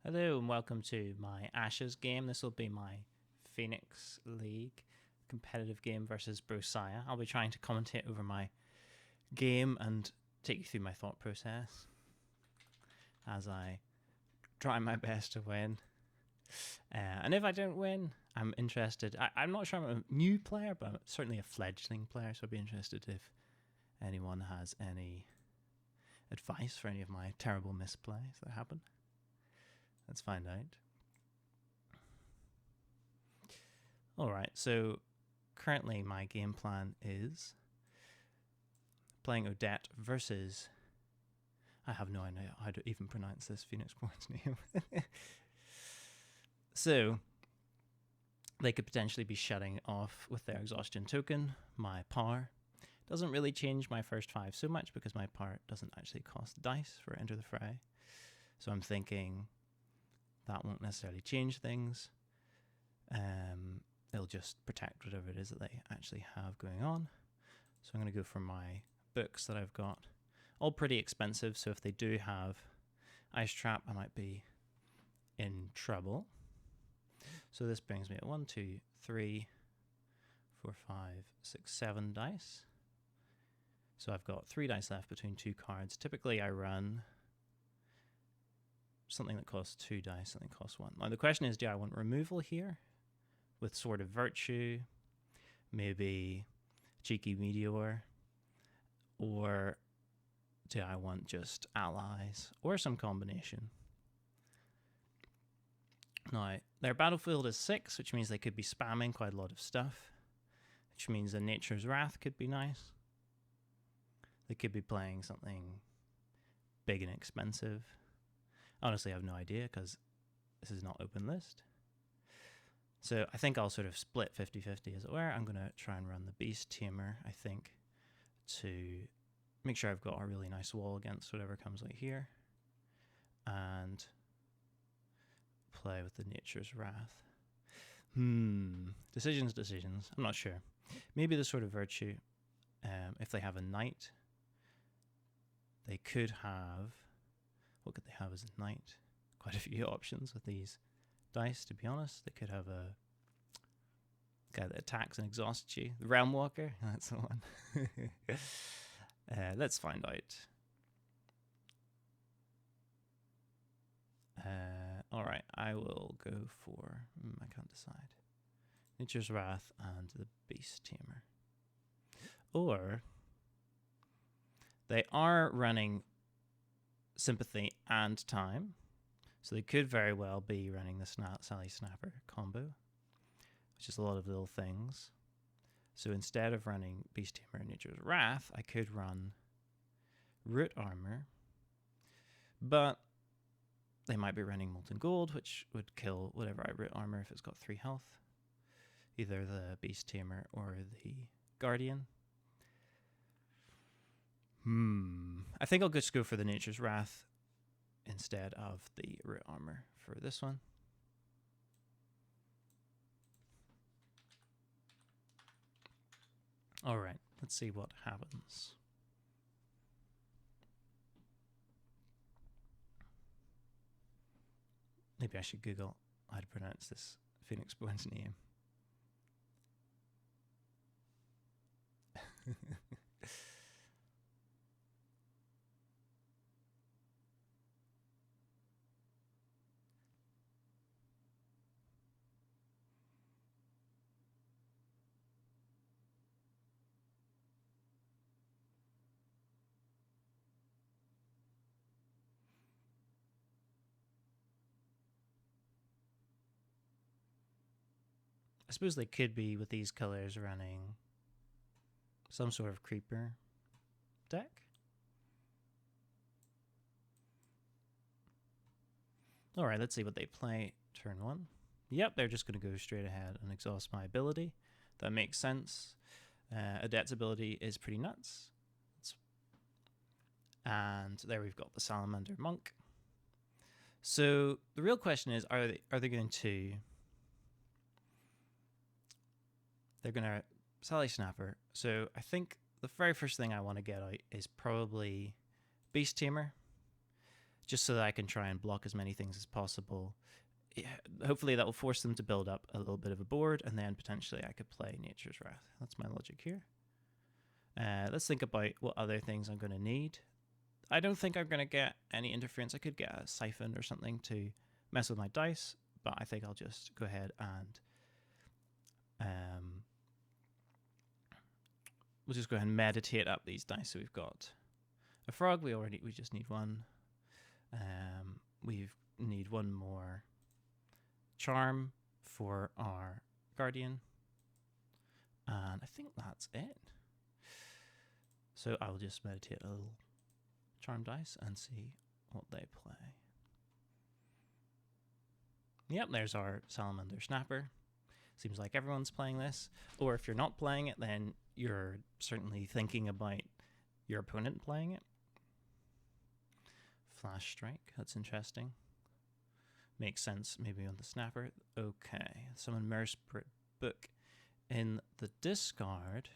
Hello and welcome to my Ashes game. This will be my Phoenix League competitive game versus Brosiah. I'll be trying to commentate over my game and take you through my thought process as I try my best to win. And if I don't win, I'm interested. I'm not sure I'm a new player, but I'm certainly a fledgling player, so I'd be interested if anyone has any advice for any of my terrible misplays that happen. Let's find out. Alright, so currently my game plan is playing Odette versus... I have no idea how to even pronounce this Phoenix Born's name. So, they could potentially be shutting off with their exhaustion token my power. Doesn't really change my first 5 so much because my power doesn't actually cost dice for Enter the Fray. So I'm thinking... that won't necessarily change things. They'll just protect whatever it is that they actually have going on. So I'm going to go for my books that I've got. All pretty expensive, so if they do have Ice Trap, I might be in trouble. So this brings me at 1, 2, 3, 4, 5, 6, 7 dice. So I've got 3 dice left between 2 cards. Typically I run... something that costs 2 dice, something that costs 1. Now the question is, do I want removal here with Sword of Virtue, maybe Cheeky Meteor, or do I want just allies, or some combination? Now, their battlefield is 6, which means they could be spamming quite a lot of stuff, which means the Nature's Wrath could be nice. They could be playing something big and expensive. Honestly, I have no idea because this is not open list. So I think I'll sort of split 50-50 as it were. I'm going to try and run the Beast Tamer, I think, to make sure I've got a really nice wall against whatever comes out here. And play with the Nature's Wrath. Decisions. I'm not sure. Maybe the Sword of Virtue, if they have a Knight, they could have... what could they have as a Knight? Quite a few options with these dice, to be honest. They could have a guy that attacks and exhausts you. The Realm Walker, that's the one. Let's find out. Alright, I will go for... I can't decide. Nature's Wrath and the Beast Tamer. Or... they are running... Sympathy and Time, so they could very well be running the Sally Snapper combo, which is a lot of little things. So instead of running Beast Tamer and Nature's Wrath, I could run Root Armor, but they might be running Molten Gold, which would kill whatever I Root Armor if it's got 3 health, either the Beast Tamer or the Guardian. I think I'll just go for the Nature's Wrath instead of the Root Armor for this one. Alright, let's see what happens. Maybe I should Google how to pronounce this Phoenix Born's name. I suppose they could be, with these colors, running some sort of creeper deck. Alright, let's see what they play turn 1. Yep, they're just going to go straight ahead and exhaust my ability. That makes sense. Odette's ability is pretty nuts. And there we've got the Salamander Monk. So the real question is, are they going to... they're going to Sally Snapper. So I think the very first thing I want to get out is probably Beast Tamer. just so that I can try and block as many things as possible. Hopefully that will force them to build up a little bit of a board, and then potentially I could play Nature's Wrath. That's my logic here. Let's think about what other things I'm going to need. I don't think I'm going to get any interference. I could get a siphon or something to mess with my dice, but I think I'll just go ahead and we'll just go ahead and meditate up these dice. So we've got a frog. We just need one. We need one more charm for our guardian, and I think that's it. So I'll just meditate a little charm dice and see what they play. Yep, there's our Salamander Snapper. Seems like everyone's playing this. Or if you're not playing it, then you're certainly thinking about your opponent playing it. Flash Strike, that's interesting. Makes sense maybe on the Snapper. Okay, summon Merspirit Book in the discard.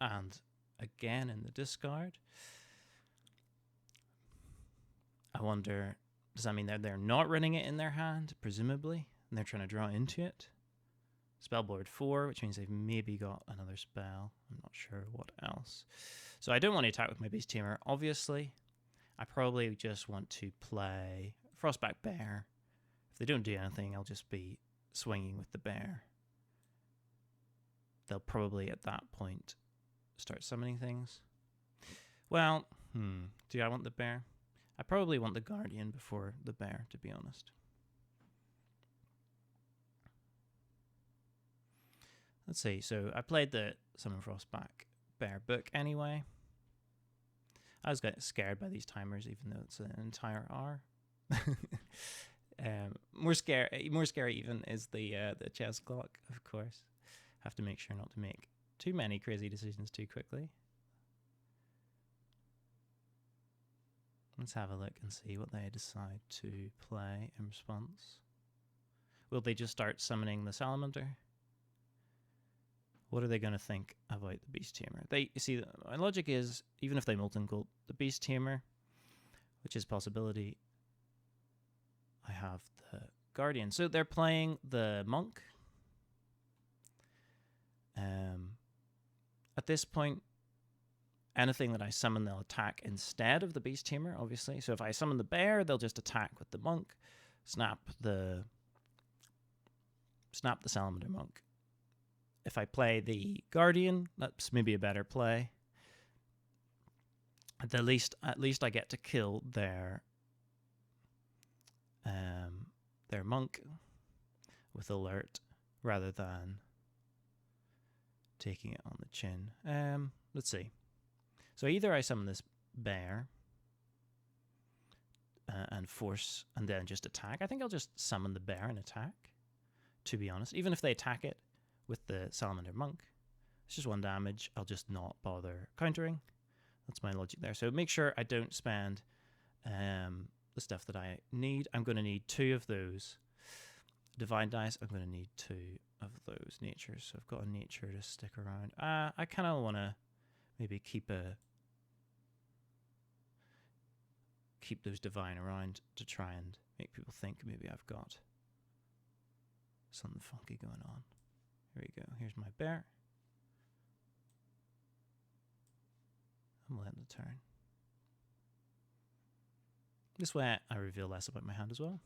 And again in the discard. I wonder, does that mean that they're not running it in their hand, presumably, and they're trying to draw into it? Spellboard 4, which means they've maybe got another spell. I'm not sure what else. So I don't want to attack with my Beast Tamer, obviously. I probably just want to play Frostback Bear. If they don't do anything, I'll just be swinging with the bear. They'll probably, at that point, start summoning things. Well, do I want the bear? I probably want the Guardian before the bear, to be honest. Let's see. So I played the Summon Frostback Bear book anyway. I was getting scared by these timers, even though it's an entire hour. More scary even is the chess clock, of course. Have to make sure not to make too many crazy decisions too quickly. Let's have a look and see what they decide to play in response. Will they just start summoning the Salamander? What are they going to think about the Beast Tamer? My logic is, even if they Molten Gold the Beast Tamer, which is a possibility, I have the Guardian. So they're playing the Monk. At this point, anything that I summon, they'll attack instead of the Beast Tamer, obviously. So if I summon the Bear, they'll just attack with the Monk, snap the Salamander Monk. If I play the Guardian, that's maybe a better play. At least I get to kill their Monk with alert rather than taking it on the chin. Let's see. So either I summon this bear and force and then just attack. I think I'll just summon the bear and attack, to be honest. Even if they attack it with the Salamander Monk, it's just 1 damage. I'll just not bother countering. That's my logic there. So make sure I don't spend the stuff that I need. I'm going to need 2 of those Divine Dice. I'm going to need 2 of those Natures. So I've got a Nature to stick around. I kind of want to maybe keep those Divine around to try and make people think maybe I've got something funky going on. Here we go. Here's my bear. I'm going to end the turn. This way I reveal less about my hand as well.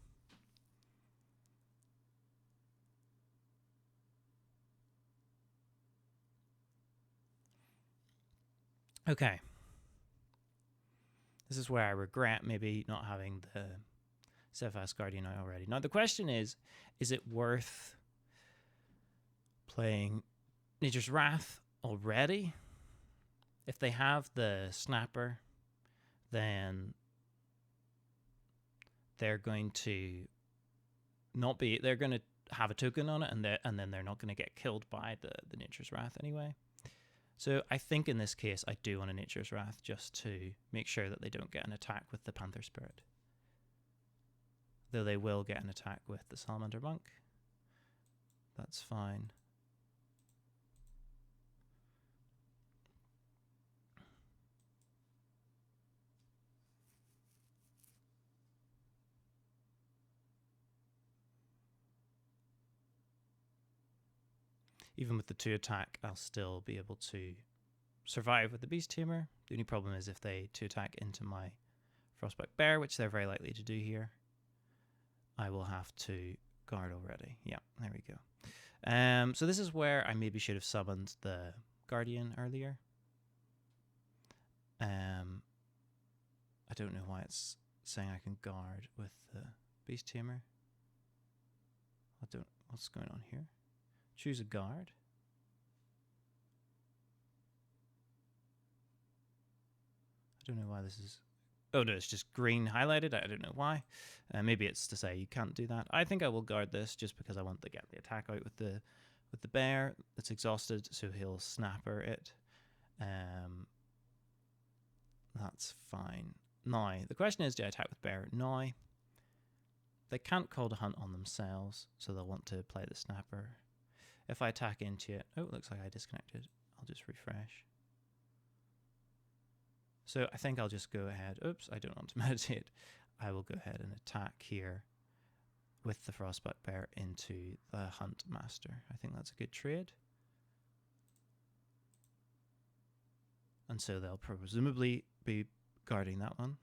Okay. This is where I regret maybe not having the Steadfast Guardian already. Now the question is it worth playing Nature's Wrath already? If they have the Snapper, then they're going to have a token on it, and then they're not going to get killed by the Nature's Wrath anyway. So I think in this case I do want a Nature's Wrath just to make sure that they don't get an attack with the Panther Spirit. Though they will get an attack with the Salamander Monk. That's fine. even with the 2 attack, I'll still be able to survive with the Beast Tamer. The only problem is if they 2 attack into my Frostback Bear, which they're very likely to do here, I will have to guard already. Yeah, there we go. So this is where I maybe should have summoned the Guardian earlier. I don't know why it's saying I can guard with the Beast Tamer. What's going on here? Choose a guard. I don't know why this is... Oh no, it's just green highlighted. I don't know why. Maybe it's to say you can't do that. I think I will guard this just because I want to get the attack out with the bear that's exhausted, so he'll snapper it. That's fine. Now, the question is, do I attack with bear? Now, they can't call to hunt on themselves, so they'll want to play the snapper. If I attack into it... Oh, it looks like I disconnected. I'll just refresh. So I think I'll just go ahead. Oops, I don't want to meditate. I will go ahead and attack here with the Frostback Bear into the Hunt Master. I think that's a good trade. And so they'll presumably be guarding that one.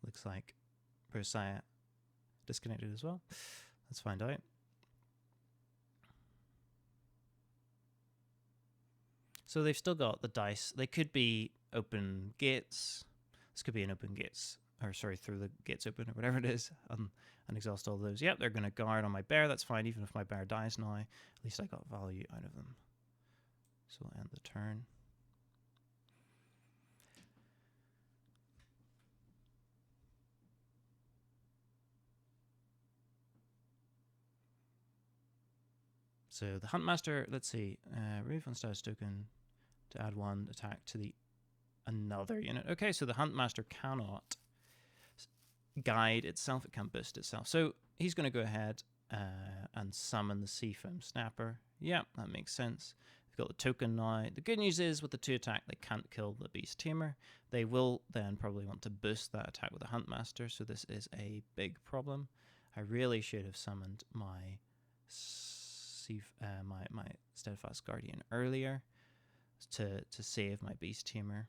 Looks like Bersiah disconnected as well. Let's find out. So they've still got the dice. They could be open gates. This could be an open gates, or sorry, through the gates open or whatever it is, and exhaust all those. Yep, they're going to guard on my bear. That's fine, even if my bear dies now. At least I got value out of them. So we'll end the turn. So the Huntmaster, let's see, remove on status token to add 1 attack to the another unit. Okay, so the Huntmaster cannot guide itself, it can't boost itself. So he's going to go ahead and summon the Seafoam Snapper. Yeah, that makes sense. We've got the token now. The good news is with the 2 attack, they can't kill the Beast Tamer. They will then probably want to boost that attack with the Huntmaster, so this is a big problem. I really should have summoned my my Steadfast Guardian earlier to save my Beast Tamer.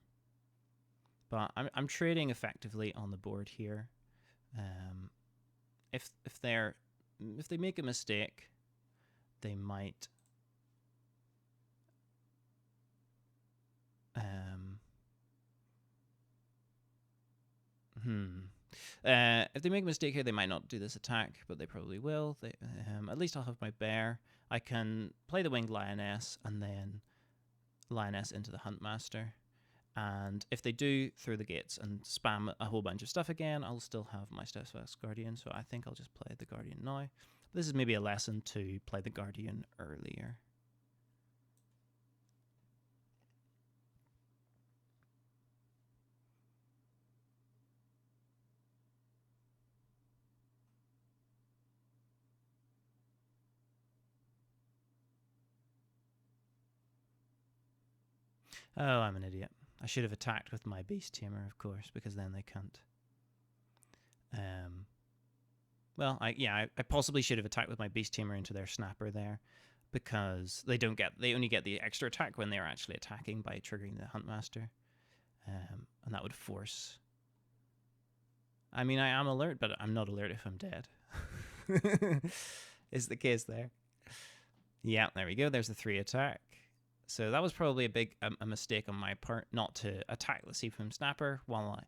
But I'm trading effectively on the board here. If they make a mistake, they might if they make a mistake here, they might not do this attack, but they probably will. At least I'll have my bear. I can play the Winged Lioness and then Lioness into the Huntmaster. And if they do through the gates and spam a whole bunch of stuff again, I'll still have my Steadfast Guardian. So I think I'll just play the Guardian now. This is maybe a lesson to play the Guardian earlier. Oh, I'm an idiot. I should have attacked with my Beast Tamer, of course, because then they can't. Well, I possibly should have attacked with my Beast Tamer into their Snapper there, because they only get the extra attack when they're actually attacking by triggering the Huntmaster, and that would force. I mean, I am alert, but I'm not alert if I'm dead. Is the case there? Yeah, there we go. There's the 3 attack. So that was probably a mistake on my part not to attack the Seafoam Snapper while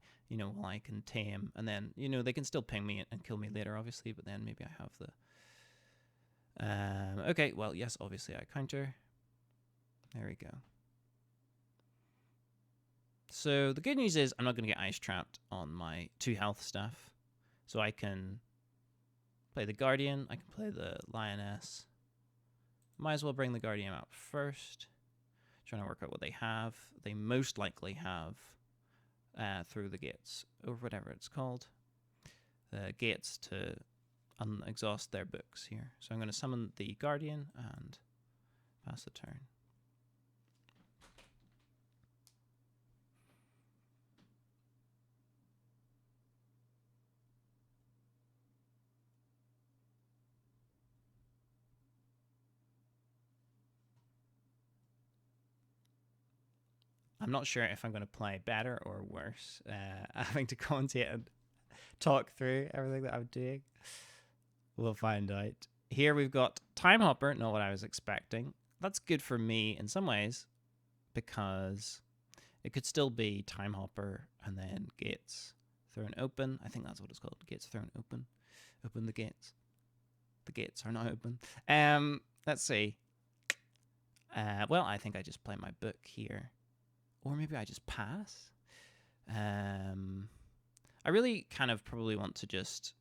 I can tame, and then they can still ping me and kill me later, obviously. But then maybe I have the. Okay, well, yes, obviously I counter. There we go. So the good news is I'm not going to get ice trapped on my 2 health stuff, so I can play the Guardian. I can play the Lioness. Might as well bring the Guardian out first. Trying to work out what they have. They most likely have through the gates, or whatever it's called, the gates to exhaust their books here. So I'm going to summon the Guardian and pass the turn. I'm not sure if I'm going to play better or worse, having to commentate and talk through everything that I'm doing. We'll find out. Here we've got Time Hopper, not what I was expecting. That's good for me in some ways, because it could still be Time Hopper and then gates thrown open. I think that's what it's called. Gates thrown open. Open the gates. The gates are not open. Let's see. Well, I think I just play my book here. Or maybe I just pass. I really kind of probably want to just...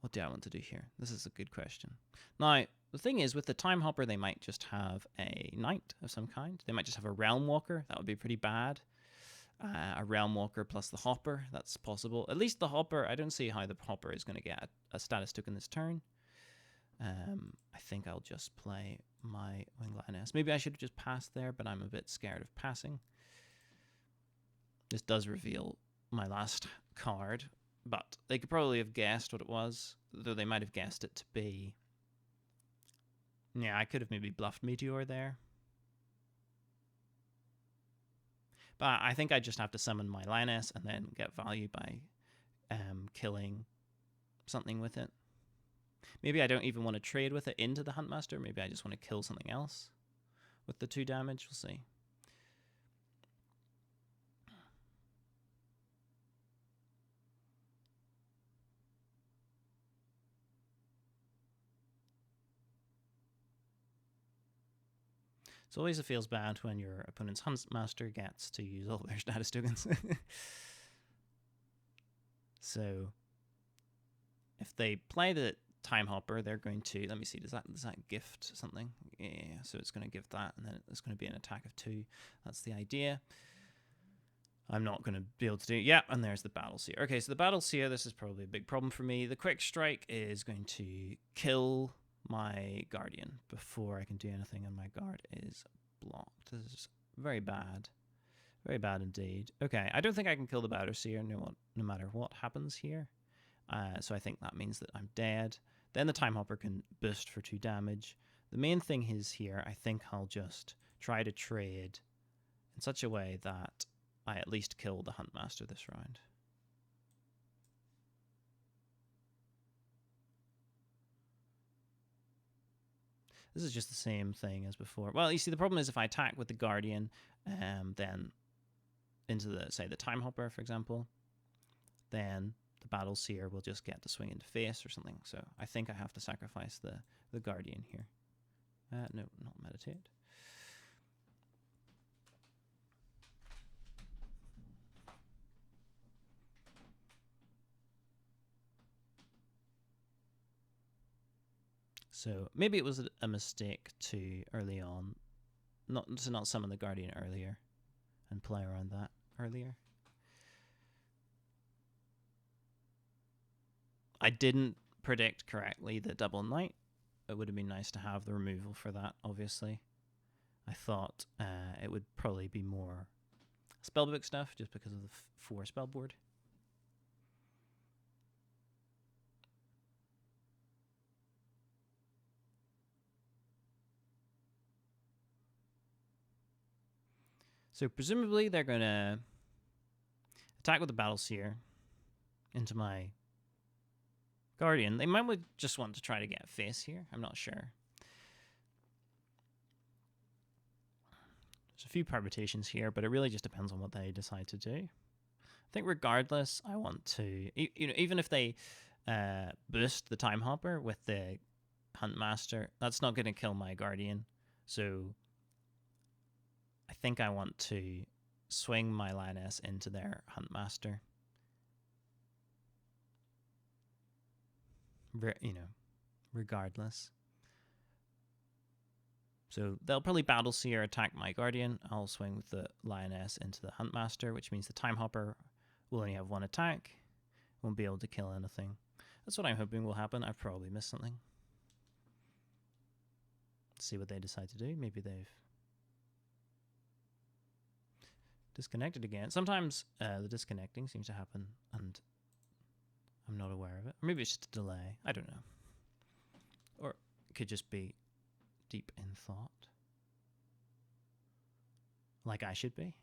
what do I want to do here? This is a good question. Now, the thing is, with the Time Hopper, they might just have a knight of some kind. They might just have a Realm Walker. That would be pretty bad. A Realm Walker plus the Hopper. That's possible. At least the Hopper, I don't see how the Hopper is going to get a status token this turn. I think I'll just play my Winged Lioness. Maybe I should have just passed there, but I'm a bit scared of passing. This does reveal my last card, but they could probably have guessed what it was, though they might have guessed it to be... Yeah, I could have maybe bluffed Meteor there. But I think I just have to summon my Lioness and then get value by killing something with it. Maybe I don't even want to trade with it into the Huntmaster. Maybe I just want to kill something else with the 2 damage. We'll see. It always feels bad when your opponent's Huntmaster gets to use all their status tokens. So if they play the Time Hopper, they're going to, let me see, does that gift something? Yeah, so it's going to give that, and then it's going to be an attack of 2. That's the idea. I'm not going to be able to do it. Yeah, and there's the Battle Seer. Okay, so the Battle Seer, this is probably a big problem for me. The Quick Strike is going to kill my Guardian before I can do anything, and my guard is blocked. This is very bad. Very bad indeed. Okay, I don't think I can kill the Battle Seer no matter what happens here. So I think that means that I'm dead. Then the Time Hopper can boost for 2 damage. The main thing is here, I think I'll just try to trade in such a way that I at least kill the Huntmaster this round. This is just the same thing as before. Well, you see, the problem is if I attack with the Guardian, then into the, say, the Time Hopper, for example, then the Battle Seer will just get to swing into face or something. So I think I have to sacrifice the Guardian here. No, not Meditate. So maybe it was a mistake to early on not summon the Guardian earlier and play around that earlier. I didn't predict correctly the double knight. It would have been nice to have the removal for that, obviously. I thought it would probably be more spellbook stuff just because of the 4 spell board. So presumably they're going to attack with the Battle Seer into my Guardian. They might just want to try to get face here. I'm not sure. There's a few permutations here, but it really just depends on what they decide to do. I think regardless, I want to, even if they boost the Time Hopper with the Huntmaster, that's not going to kill my Guardian. So I think I want to swing my Lioness into their Huntmaster. Regardless. So they'll probably Battle Seer attack my Guardian. I'll swing with the Lioness into the Huntmaster, which means the Time Hopper will only have 1 attack. Won't be able to kill anything. That's what I'm hoping will happen. I've probably missed something. Let's see what they decide to do. Maybe they've disconnected again. Sometimes the disconnecting seems to happen and I'm not aware of it. Or maybe it's just a delay. I don't know. Or it could just be deep in thought. Like I should be.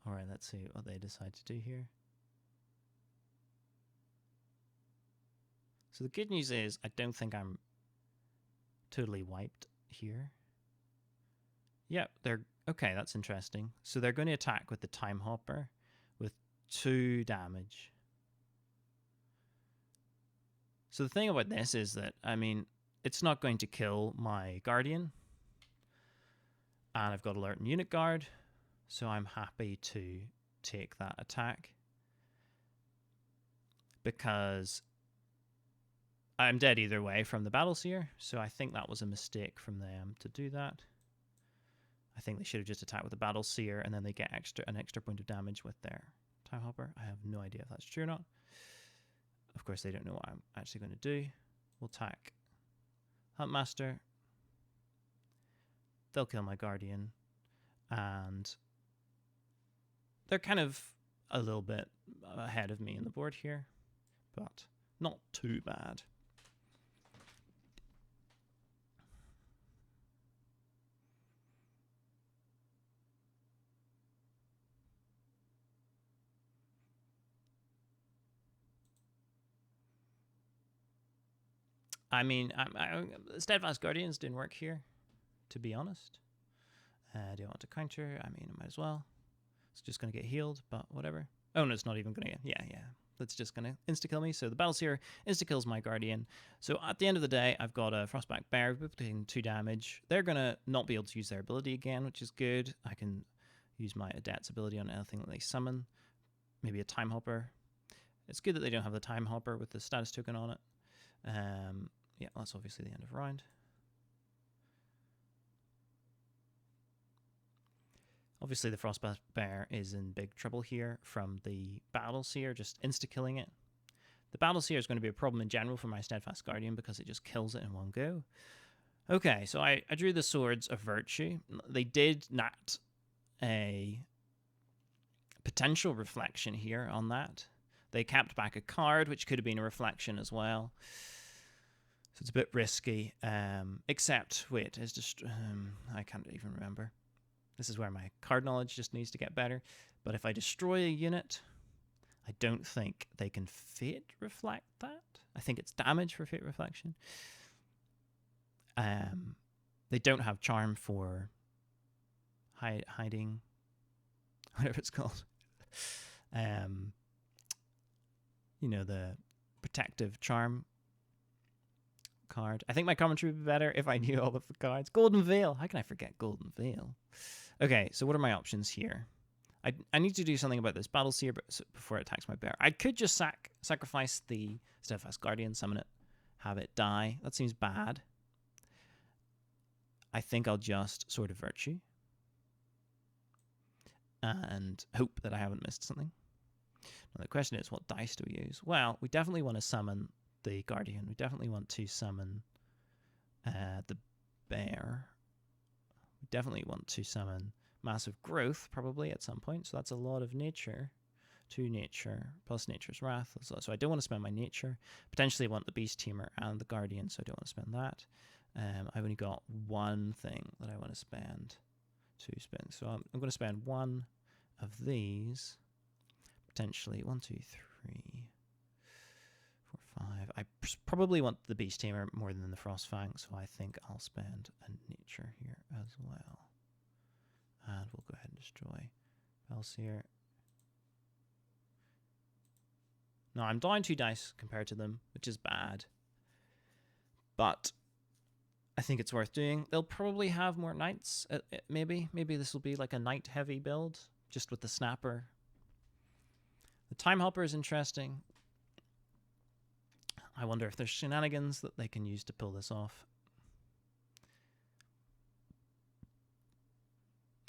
All right, let's see what they decide to do here. So the good news is I don't think I'm totally wiped here. Yep, they're okay, that's interesting. So they're going to attack with the Time Hopper with 2 damage. So the thing about this is that, I mean, it's not going to kill my Guardian. And I've got Alert and Unit Guard. So I'm happy to take that attack. Because I'm dead either way from the Battle Seer. So I think that was a mistake from them to do that. I think they should have just attacked with the Battle Seer and then they get an extra point of damage with their Time Hopper. I have no idea if that's true or not. Of course, they don't know what I'm actually going to do. We'll attack Huntmaster. They'll kill my Guardian. And they're kind of a little bit ahead of me in the board here. But not too bad. I mean, Steadfast Guardians didn't work here, to be honest. Do I want to counter? I mean, I might as well. It's just going to get healed, but whatever. Oh, no, it's not even going to get... Yeah. That's just going to insta-kill me. So the Battle Seer insta-kills my Guardian. So at the end of the day, I've got a Frostback Bear taking 2 damage. They're going to not be able to use their ability again, which is good. I can use my Odette's ability on anything that they summon. Maybe a Time Hopper. It's good that they don't have the Time Hopper with the status token on it. Yeah, that's obviously the end of round. Obviously, the Frostback Bear is in big trouble here from the Battle Seer just insta-killing it. The Battle Seer is going to be a problem in general for my Steadfast Guardian because it just kills it in one go. Okay, so I drew the Swords of Virtue. They did nat a potential reflection here on that. They capped back a card, which could have been a reflection as well. So it's a bit risky, except, wait, it's just, I can't even remember. This is where my card knowledge just needs to get better. But if I destroy a unit, I don't think they can Fate Reflect that. I think it's damage for Fate Reflection. They don't have Charm for hiding, whatever it's called. You know, the protective charm card. I think my commentary would be better if I knew all of the cards. Golden Veil. How can I forget Golden Veil? Okay, so what are my options here? I need to do something about this Battle Seer before it attacks my bear. I could just sacrifice the Steadfast Guardian, summon it, have it die. That seems bad. I think I'll just Sword of Virtue and hope that I haven't missed something. Now the question is, what dice do we use? Well, we definitely want to summon the Guardian. We definitely want to summon the bear. We definitely want to summon Massive Growth, probably, at some point. So that's a lot of nature. 2 nature, plus Nature's Wrath. So I don't want to spend my nature. Potentially I want the Beast Tamer and the Guardian, so I don't want to spend that. I've only got 1 thing that I want to spend. 2 spins. So I'm going to spend 1 of these. Potentially 1, 2, 3, 4, 5. I probably want the Beast Tamer more than the Frostfang, so I think I'll spend a nature here as well. And we'll go ahead and destroy Belseer. Now I'm down 2 dice compared to them, which is bad. But I think it's worth doing. They'll probably have more knights, maybe. Maybe this will be like a knight heavy build, just with the snapper. The Time Hopper is interesting. I wonder if there's shenanigans that they can use to pull this off.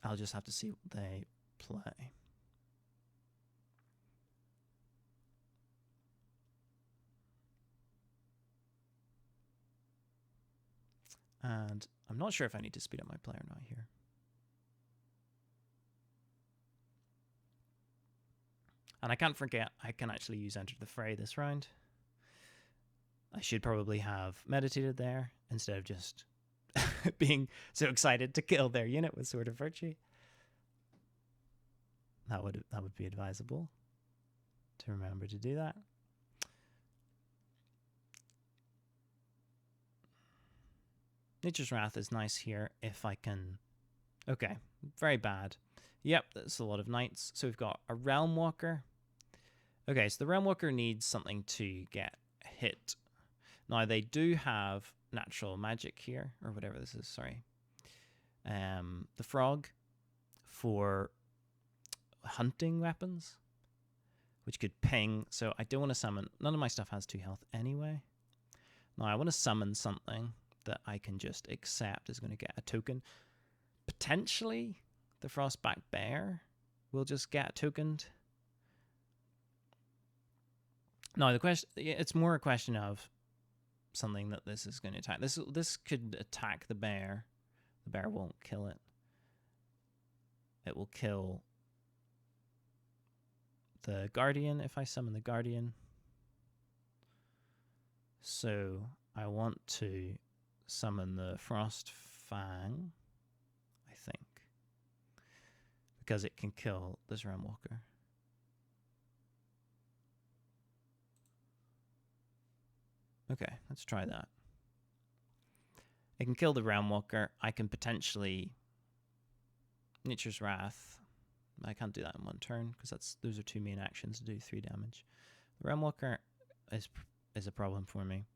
I'll just have to see what they play. And I'm not sure if I need to speed up my play or not here. And I can't forget, I can actually use Enter the Fray this round. I should probably have meditated there instead of just being so excited to kill their unit with Sword of Virtue. That would be advisable to remember to do that. Nature's Wrath is nice here if I can... Okay, very bad. Yep, that's a lot of knights. So we've got a Realm Walker. Okay, so the Realm Walker needs something to get hit. Now, they do have natural magic here, or whatever this is, sorry. The frog for hunting weapons, which could ping. So I don't want to summon... None of my stuff has 2 health anyway. Now, I want to summon something that I can just accept is going to get a token. Potentially, the Frostback Bear will just get tokened. No, the question, it's more a question of something that this is going to attack. This could attack the bear. The bear won't kill it. It will kill the Guardian if I summon the Guardian. So I want to summon the Frost Fang, I think, because it can kill this Realm Walker. Okay, let's try that. It can kill the Realm Walker. I can potentially Nature's Wrath. I can't do that in 1 turn because those are 2 main actions to do 3 damage. The Realm Walker is a problem for me.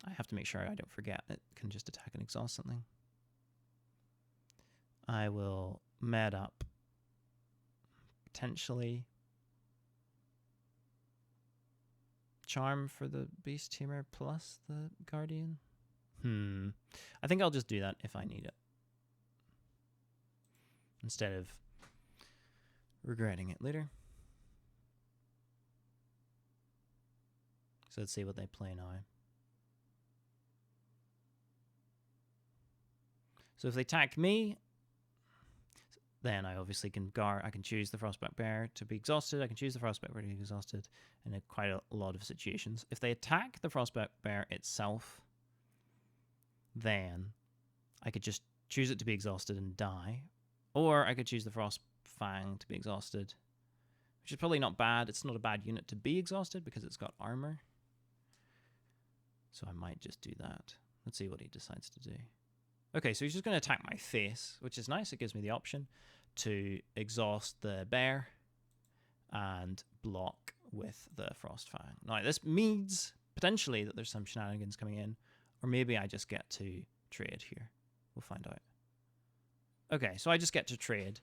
I have to make sure I don't forget it can just attack and exhaust something. I will med up potentially Charm for the Beast Tamer plus the Guardian. I think I'll just do that if I need it, instead of regretting it later. So let's see what they play now. So if they attack me, then I obviously can I can choose the Frostback Bear to be exhausted. I can choose the Frostback Bear to be exhausted in quite a lot of situations. If they attack the Frostback Bear itself, then I could just choose it to be exhausted and die. Or I could choose the Frost Fang to be exhausted, which is probably not bad. It's not a bad unit to be exhausted because it's got armor. So I might just do that. Let's see what he decides to do. Okay, so he's just going to attack my face, which is nice. It gives me the option to exhaust the bear and block with the Frost Fang. Now, this means potentially that there's some shenanigans coming in, or maybe I just get to trade here. We'll find out. Okay, so I just get to trade.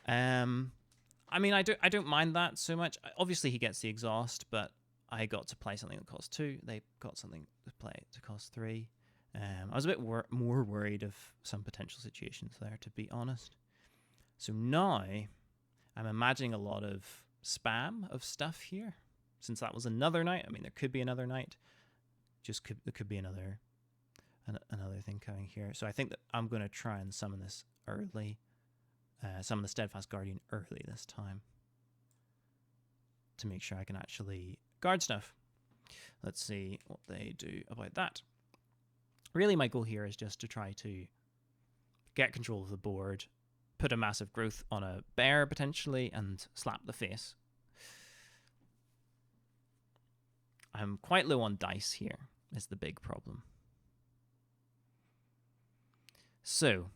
I mean, I don't mind that so much. Obviously, he gets the exhaust, but I got to play something that costs 2. They got something to play to cost 3. I was a bit more worried of some potential situations there, to be honest. So now I'm imagining a lot of spam of stuff here. Since that was another night, I mean, there could be another night. There could be another thing coming here. So I think that I'm going to try and summon this early. Summon the Steadfast Guardian early this time, to make sure I can actually guard stuff. Let's see what they do about that. Really, my goal here is just to try to get control of the board, put a massive growth on a bear potentially, and slap the face. I'm quite low on dice here, is the big problem. So,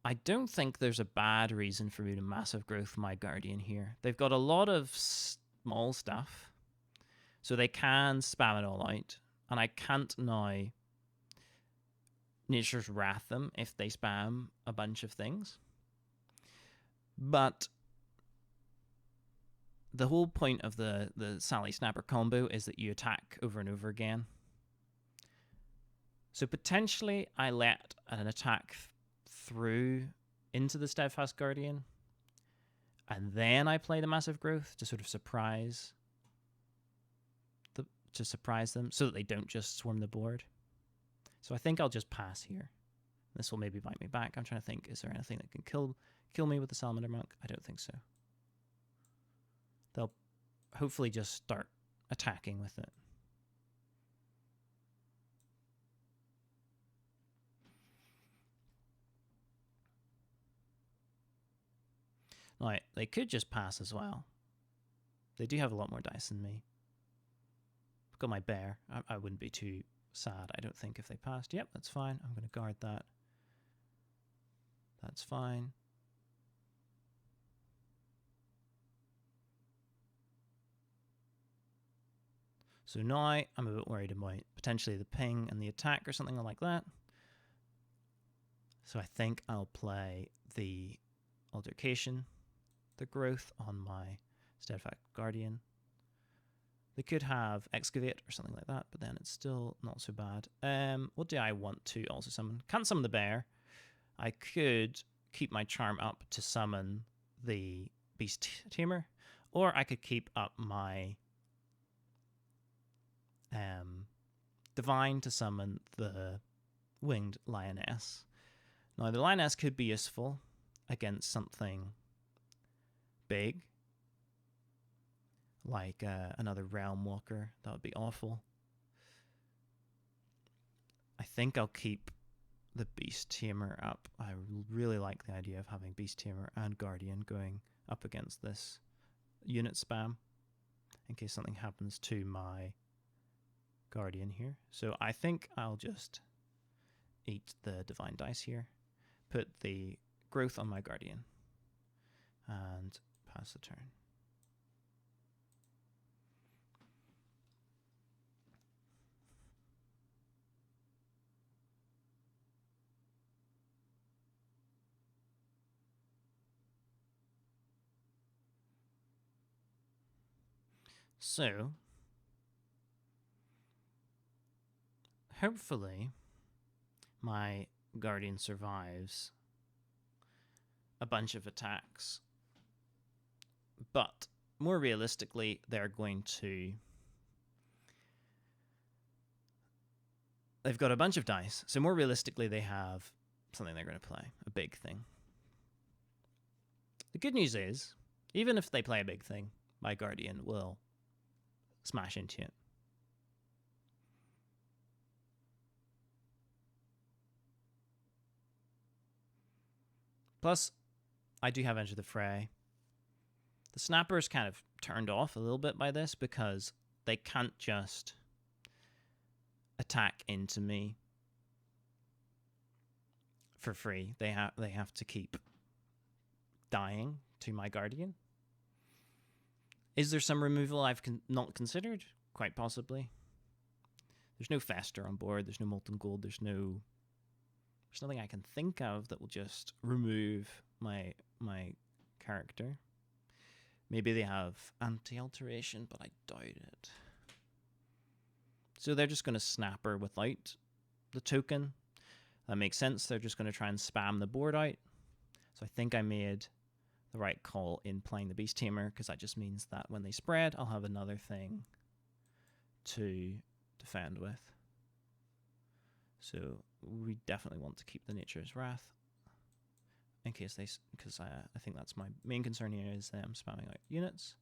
I don't think there's a bad reason for me to massive growth my Guardian here. They've got a lot of small stuff, so they can spam it all out. And I can't now Nature's Wrath them if they spam a bunch of things. But the whole point of the Sally Snapper combo is that you attack over and over again. So potentially I let an attack through into the Steadfast Guardian, and then I play the Massive Growth to sort of surprise them so that they don't just swarm the board. So I think I'll just pass here. This will maybe bite me back. I'm trying to think, is there anything that can kill me with the Salamander Monk? I don't think so. They'll hopefully just start attacking with it. Right, they could just pass as well. They do have a lot more dice than me. I've got my bear. I wouldn't be too sad, I don't think, if they passed. Yep, that's fine. I'm going to guard that. That's fine. So now I'm a bit worried about potentially the ping and the attack or something like that. So I think I'll play the altercation, the growth on my steadfast guardian. They could have excavate or something like that, but then it's still not so bad. What do I want to also summon? Can't summon the bear. I could keep my charm up to summon the beast tamer, or I could keep up my divine to summon the winged lioness. Now the lioness could be useful against something big, like another realm walker. That would be awful. I think I'll keep the beast tamer up. I really like the idea of having beast tamer and guardian going up against this unit spam in case something happens to my guardian here. So I think I'll just eat the divine dice here, put the growth on my guardian, and pass the turn. So, hopefully, my guardian survives a bunch of attacks. But, more realistically, they're going to... They've got a bunch of dice, so more realistically, they have something they're going to play, a big thing. The good news is, even if they play a big thing, my guardian will smash into it. Plus, I do have Enter the Fray. The snapper is kind of turned off a little bit by this because they can't just attack into me for free. They have to keep dying to my guardian. Is there some removal I've not considered? Quite possibly. There's no Fester on board. There's no Molten Gold. There's nothing I can think of that will just remove my character. Maybe they have anti-alteration, but I doubt it. So they're just going to snapper without the token. That makes sense. They're just going to try and spam the board out. So I think I made the right call in playing the Beast Tamer, because that just means that when they spread, I'll have another thing to defend with. So we definitely want to keep the Nature's Wrath in case they, because I think that's my main concern here, is them spamming out units.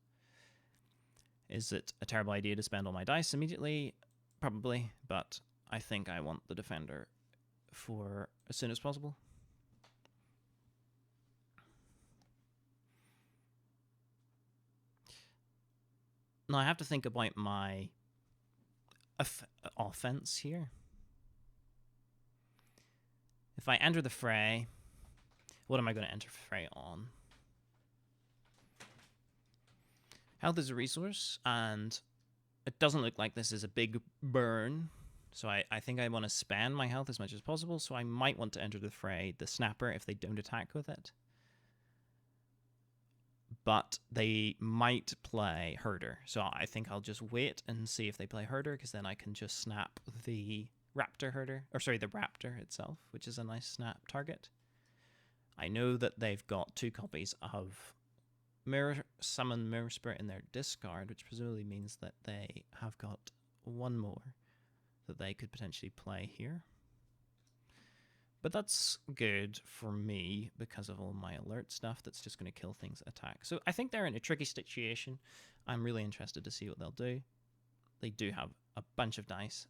Is it a terrible idea to spend all my dice immediately? Probably, but I think I want the defender for as soon as possible. Now I have to think about my offense here. If I enter the fray, what am I going to enter fray on? Health is a resource, and it doesn't look like this is a big burn. So I think I want to spend my health as much as possible, so I might want to enter the fray, the snapper, if they don't attack with it. But they might play herder, so I think I'll just wait and see if they play herder, because then I can just snap the raptor herder, or sorry, the raptor itself, which is a nice snap target. I know that they've got 2 copies of Summon Mirror Spirit in their discard, which presumably means that they have got 1 more that they could potentially play here. But that's good for me because of all my alert stuff that's just going to kill things at attack. So I think they're in a tricky situation. I'm really interested to see what they'll do. They do have a bunch of dice.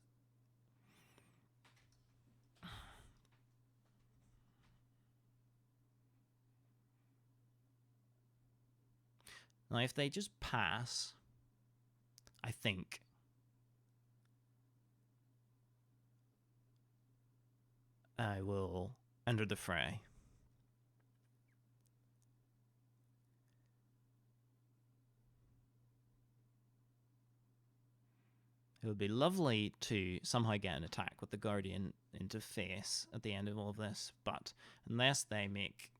Now, if they just pass, I think I will enter the fray. It would be lovely to somehow get an attack with the Guardian into face at the end of all of this, but unless they make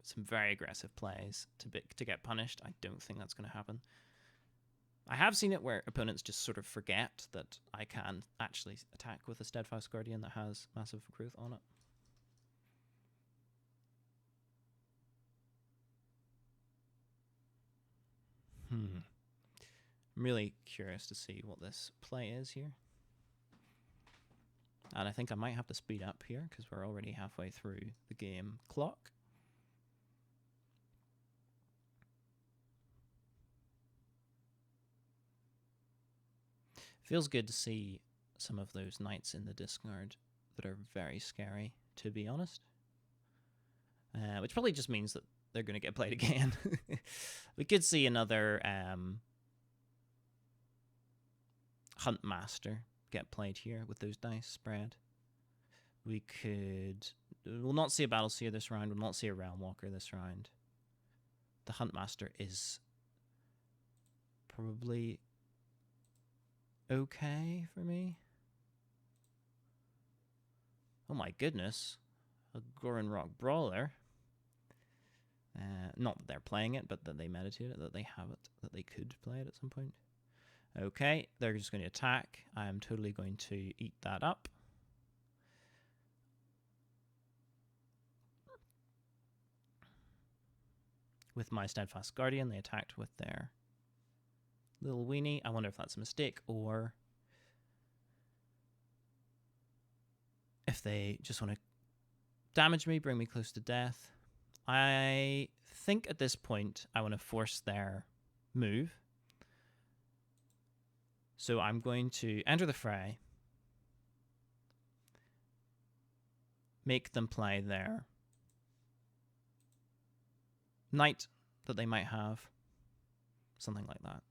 some very aggressive plays to get punished, I don't think that's going to happen. I have seen it where opponents just sort of forget that I can actually attack with a Steadfast Guardian that has massive growth on it. I'm really curious to see what this play is here. And I think I might have to speed up here because we're already halfway through the game clock. Feels good to see some of those knights in the discard that are very scary, to be honest. Which probably just means that they're going to get played again. We could see another Huntmaster get played here with those dice spread. We could... We'll not see a Battleseer this round. We'll not see a Realm Walker this round. The Huntmaster is probably okay for me. Oh my goodness. A Gorin Rock Brawler. Not that they're playing it, but that they meditate it, that they have it, that they could play it at some point. Okay, they're just going to attack. I am totally going to eat that up. With my Steadfast Guardian, they attacked with their little weenie. I wonder if that's a mistake or if they just want to damage me, bring me close to death. I think at this point I want to force their move. So I'm going to enter the fray, make them play their knight that they might have, something like that.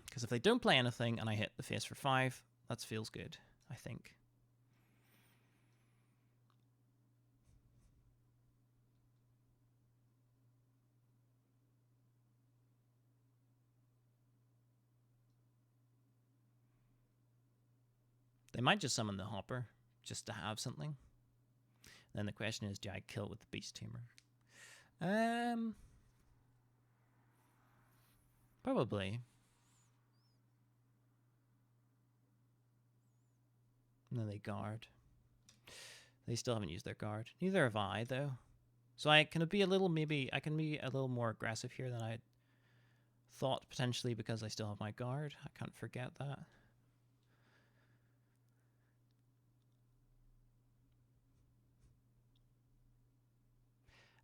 Because if they don't play anything and I hit the face for 5, that feels good, I think. They might just summon the Hopper, just to have something. Then the question is, do I kill with the Beast Tamer? Probably. No, they guard. They still haven't used their guard. Neither have I, though. So I can be a little, I can be a little more aggressive here than I thought, potentially, because I still have my guard. I can't forget that.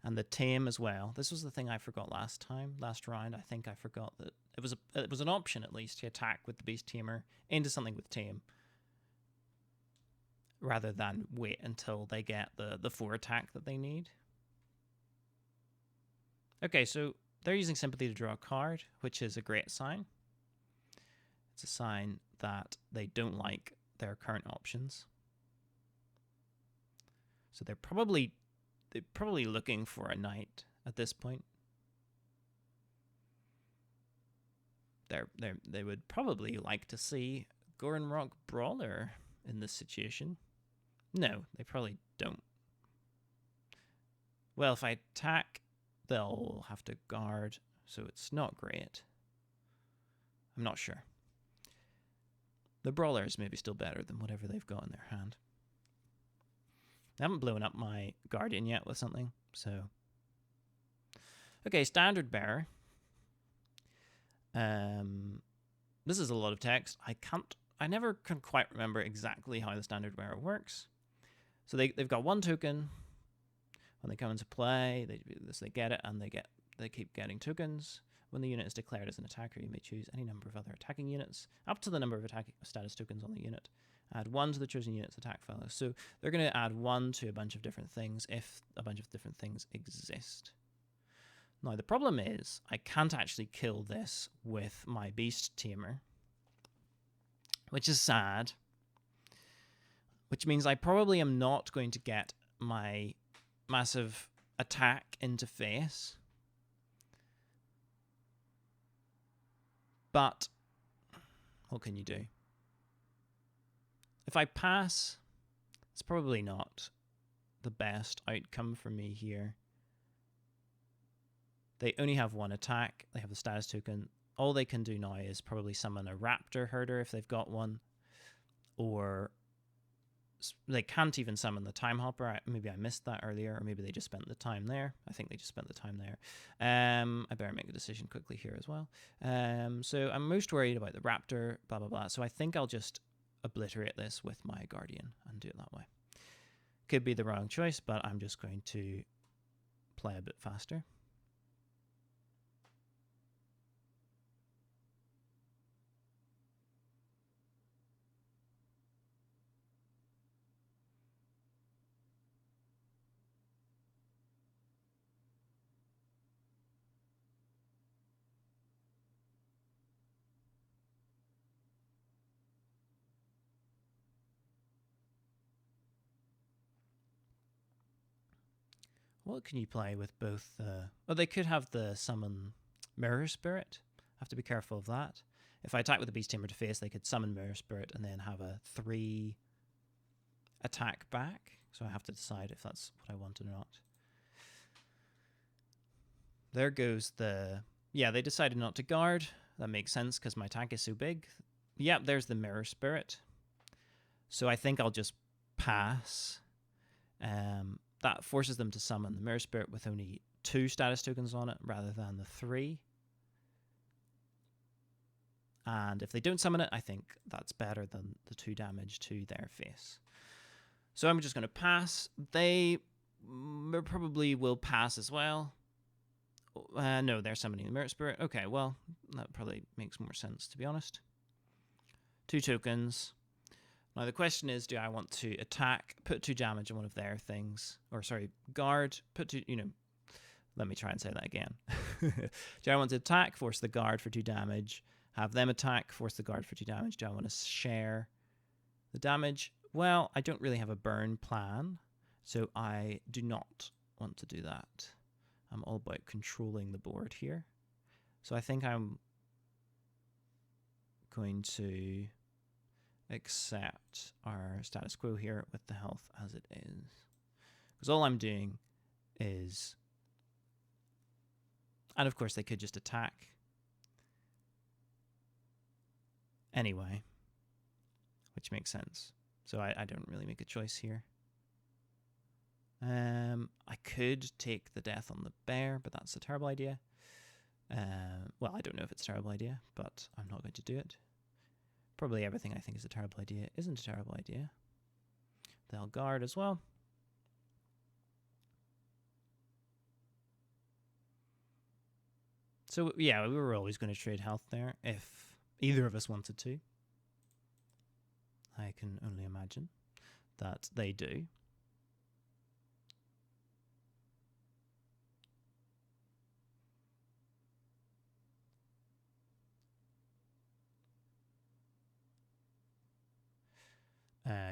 And the tame as well. This was the thing I forgot last round. I think I forgot that it was an option at least to attack with the Beast Tamer into something with tame, rather than wait until they get the 4 attack that they need. Okay, so they're using Sympathy to draw a card, which is a great sign. It's a sign that they don't like their current options. So they're probably looking for a knight at this point. They would probably like to see Gorin Rock Brawler in this situation. No, they probably don't. Well, if I attack, they'll have to guard, so it's not great. I'm not sure. The Brawler is maybe still better than whatever they've got in their hand. I haven't blown up my Guardian yet with something, so... Okay, Standard Bearer. This is a lot of text. I can't I never can quite remember exactly how the standard wearer works. So they've got 1 token. When they come into play, they get it, and they keep getting tokens. When the unit is declared as an attacker, you may choose any number of other attacking units, up to the number of attacking status tokens on the unit. Add 1 to the chosen unit's attack value. So they're going to add 1 to a bunch of different things if a bunch of different things exist. Now, the problem is I can't actually kill this with my beast tamer, which is sad, which means I probably am not going to get my massive attack into face. But what can you do? If I pass, it's probably not the best outcome for me here. They only have 1 attack. They have the status token. All they can do now is probably summon a raptor herder if they've got one. Or they can't even summon the time hopper. Maybe I missed that earlier, or maybe they just spent the time there. I think they just spent the time there. I better make a decision quickly here as well. So I'm most worried about the raptor, blah, blah, blah. So I think I'll just obliterate this with my guardian and do it that way. Could be the wrong choice, but I'm just going to play a bit faster. What can you play with both? Oh, they could have the summon Mirror Spirit. Have to be careful of that. If I attack with the Beast Tamer to face, they could summon Mirror Spirit and then have a 3 attack back. So I have to decide if that's what I want or not. There goes the... Yeah, they decided not to guard. That makes sense because my attack is so big. Yep, there's the Mirror Spirit. So I think I'll just pass. That forces them to summon the Mirror Spirit with only 2 status tokens on it rather than the 3. And if they don't summon it, I think that's better than the 2 damage to their face. So I'm just going to pass. They probably will pass as well. No, they're summoning the Mirror Spirit. Okay, well, that probably makes more sense, to be honest. 2 tokens. Now the question is, do I want to attack, put 2 damage on one of their things, or sorry, guard, put 2, let me try and say that again. Do I want to attack, force the guard for 2 damage, have them attack, force the guard for 2 damage? Do I want to share the damage? Well, I don't really have a burn plan, so I do not want to do that. I'm all about controlling the board here. So I think I'm going to accept our status quo here with the health as it is, because all I'm doing is, and of course they could just attack anyway, which makes sense. So I don't really make a choice here. I could take the death on the bear, but that's a terrible idea. Well, I don't know if it's a terrible idea, but I'm not going to do it. Probably everything I think is a terrible idea isn't a terrible idea. They'll guard as well. So yeah, we were always going to trade health there if either of us wanted to. I can only imagine that they do.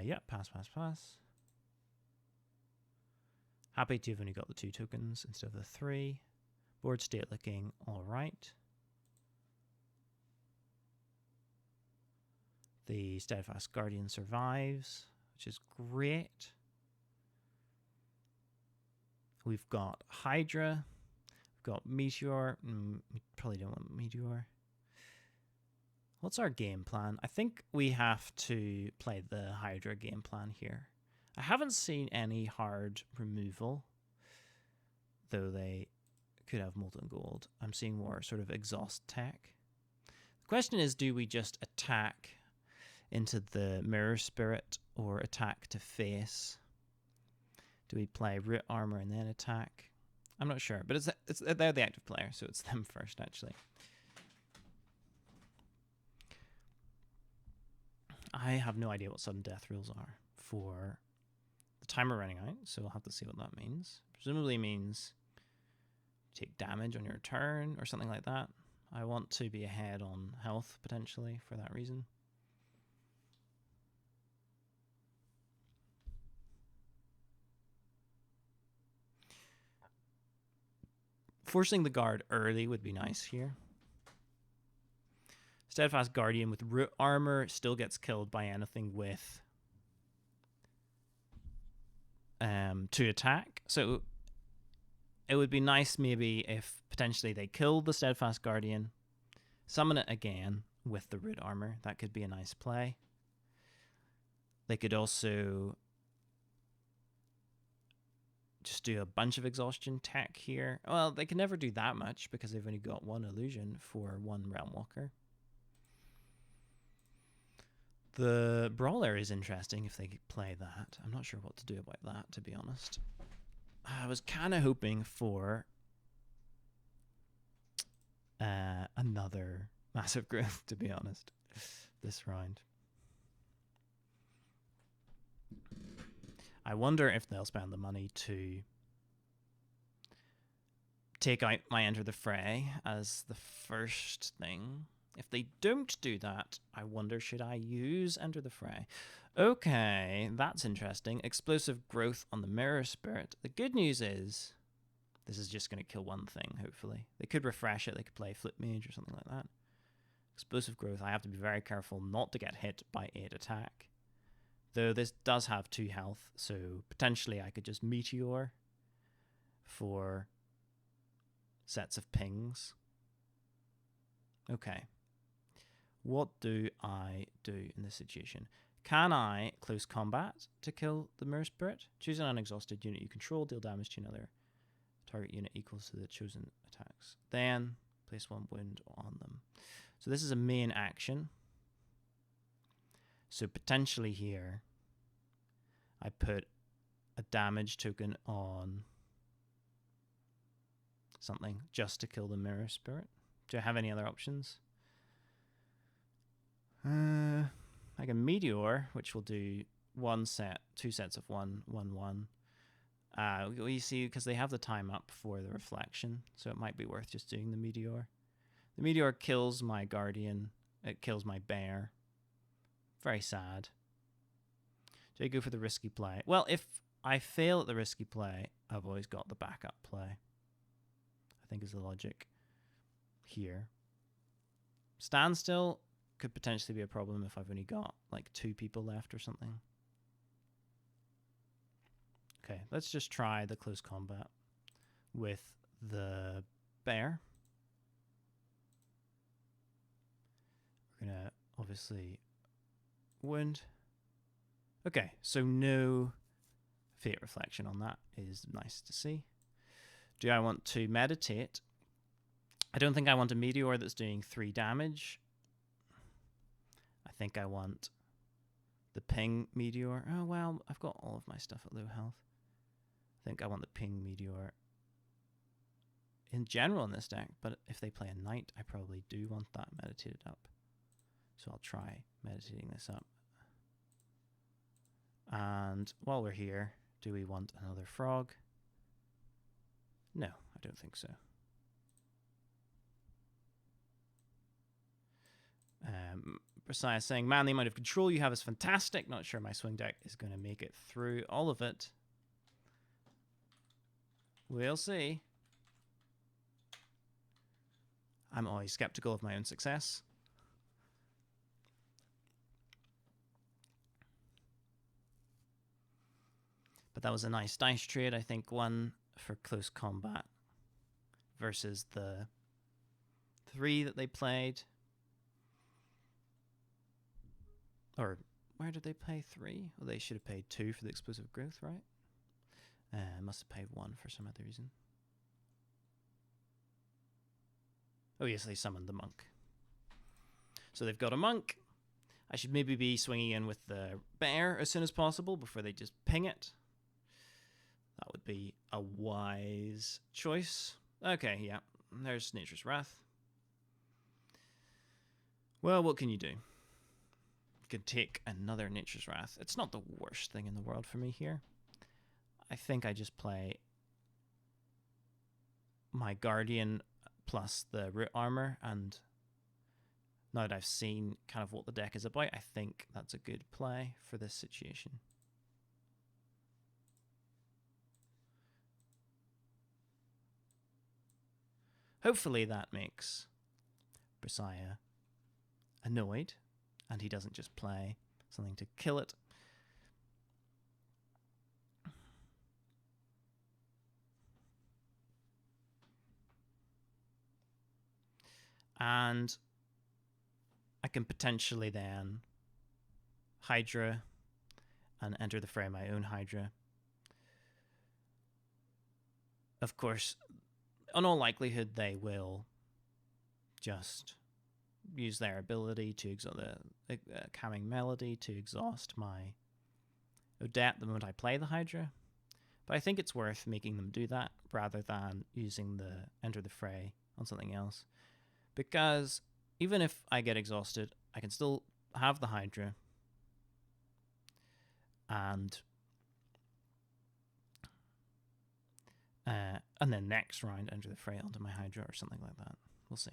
Yeah, pass, pass, pass. Happy to have only got the 2 tokens instead of the 3. Board state looking all right. The Steadfast Guardian survives, which is great. We've got Hydra. We've got Meteor. We probably don't want Meteor. What's our game plan? I think we have to play the Hydra game plan here. I haven't seen any hard removal, though they could have Molten Gold. I'm seeing more sort of exhaust tech. The question is, do we just attack into the Mirror Spirit or attack to face? Do we play Root Armor and then attack? I'm not sure, but they're the active player, so it's them first, actually. I have no idea what sudden death rules are for the timer running out, so we'll have to see what that means. Presumably means take damage on your turn or something like that. I want to be ahead on health, potentially, for that reason. Forcing the guard early would be nice here. Steadfast Guardian with Root Armor still gets killed by anything with 2 attack. So it would be nice maybe if potentially they killed the Steadfast Guardian, summon it again with the Root Armor. That could be a nice play. They could also just do a bunch of exhaustion tech here. Well, they can never do that much because they've only got 1 illusion for 1 Realm Walker. The Brawler is interesting if they play that. I'm not sure what to do about that, to be honest. I was kind of hoping for another massive growth, to be honest, this round. I wonder if they'll spend the money to take out my Enter the Fray as the first thing. If they don't do that, I wonder, should I use Enter the Fray? Okay, that's interesting. Explosive growth on the Mirror Spirit. The good news is this is just going to kill one thing, hopefully. They could refresh it. They could play Flip Mage or something like that. Explosive growth. I have to be very careful not to get hit by 8 attack. Though this does have 2 health, so potentially I could just Meteor for sets of pings. Okay. What do I do in this situation? Can I close combat to kill the Mirror Spirit? Choose an unexhausted unit you control, deal damage to another target unit equals to the chosen attacks. Then place 1 wound on them. So this is a main action. So potentially here, I put a damage token on something just to kill the Mirror Spirit. Do I have any other options? Like a Meteor, which will do 1 set, 2 sets of 1, 1, 1. You see, because they have the time up for the reflection, so it might be worth just doing the Meteor. The Meteor kills my Guardian. It kills my Bear. Very sad. Do I go for the risky play? Well, if I fail at the risky play, I've always got the backup play. I think is the logic here. Standstill could potentially be a problem if I've only got like 2 people left or something. Okay, let's just try the close combat with the Bear. We're gonna obviously wound. Okay, so no Fate Reflection on that is nice to see. Do I want to meditate? I don't think I want a Meteor that's doing 3 damage. I think I want the Ping Meteor. Oh, well, I've got all of my stuff at low health. I think I want the Ping Meteor in general in this deck, but if they play a Knight, I probably do want that meditated up. So I'll try meditating this up. And while we're here, do we want another frog? No, I don't think so. Precise saying, man, the amount of control you have is fantastic. Not sure my swing deck is going to make it through all of it. We'll see. I'm always skeptical of my own success. But that was a nice dice trade. I think 1 for close combat versus the 3 that they played. Or where did they pay 3? Well, they should have paid 2 for the explosive growth, right? Must have paid 1 for some other reason. Oh yes, they summoned the monk. So they've got a monk. I should maybe be swinging in with the bear as soon as possible before they just ping it. That would be a wise choice. Okay, yeah. There's Nature's Wrath. Well, what can you do? You can take another Nature's Wrath. It's not the worst thing in the world for me here. I think I just play my Guardian plus the Root Armor, and now that I've seen kind of what the deck is about, I think that's a good play for this situation. Hopefully that makes Brisaya annoyed, and he doesn't just play something to kill it. And I can potentially then Hydra and enter the fray my own Hydra. Of course, in all likelihood, they will just use their ability to exhaust the calming melody to exhaust my Odette the moment I play the Hydra. But I think it's worth making them do that rather than using the enter the fray on something else. Because even if I get exhausted, I can still have the Hydra and then next round enter the fray onto my Hydra or something like that. We'll see.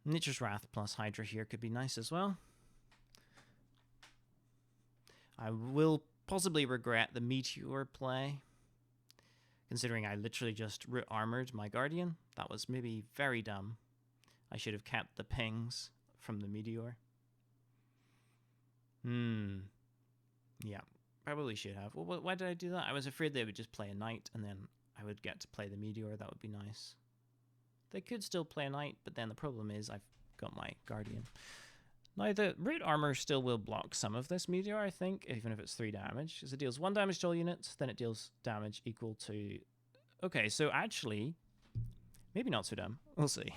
Nature's Wrath plus Hydra here could be nice as well. I will possibly regret the Meteor play, considering I literally just Root Armored my Guardian. That was maybe very dumb. I should have kept the pings from the Meteor. Yeah, probably should have. Well, why did I do that? I was afraid they would just play a Knight and then I would get to play the Meteor. That would be nice. They could still play a Knight, but then the problem is I've got my Guardian. Now, the Root Armor still will block some of this Meteor, I think, even if it's 3 damage. Because it deals 1 damage to all units, then it deals damage equal to... Okay, so actually, maybe not so dumb. We'll see.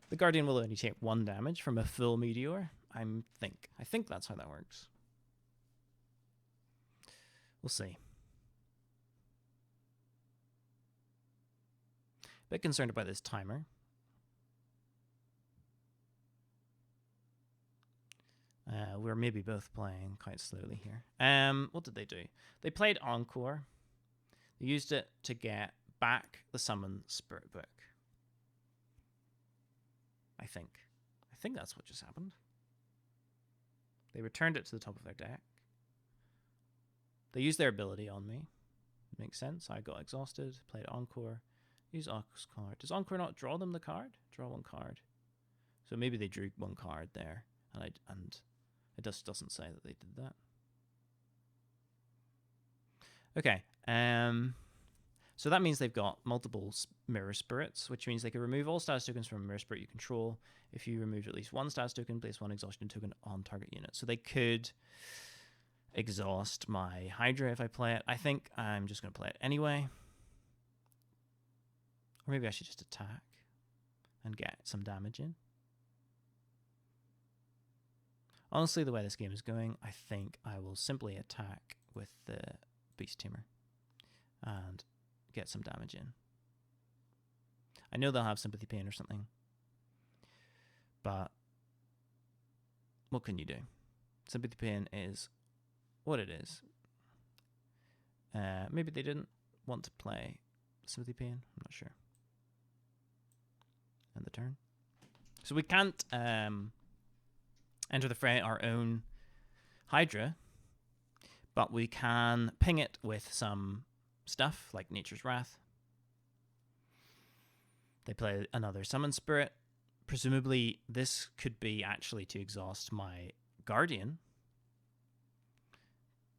The Guardian will only take 1 damage from a full Meteor, I think that's how that works. We'll see. Bit concerned about this timer. We're maybe both playing quite slowly here. What did they do? They played Encore. They used it to get back the Summon Spirit Book. I think that's what just happened. They returned it to the top of their deck. They used their ability on me. Makes sense. I got exhausted, played Encore. Use Encore. Does Encore not draw them the card? Draw 1 card. So maybe they drew 1 card there, and it just doesn't say that they did that. Okay. So that means they've got multiple Mirror Spirits, which means they can remove all status tokens from a Mirror Spirit you control. If you removed at least 1 status token, place 1 exhaustion token on target unit. So they could exhaust my Hydra if I play it. I think I'm just going to play it anyway. Or maybe I should just attack and get some damage in. Honestly, the way this game is going, I think I will simply attack with the Beast Tamer and get some damage in. I know they'll have Sympathy Pain or something, but what can you do? Sympathy Pain is what it is. Maybe they didn't want to play Sympathy Pain. I'm not sure. End the turn. So we can't enter the fray our own Hydra, but we can ping it with some stuff like Nature's Wrath. They play another Summon Spirit. Presumably this could be actually to exhaust my Guardian,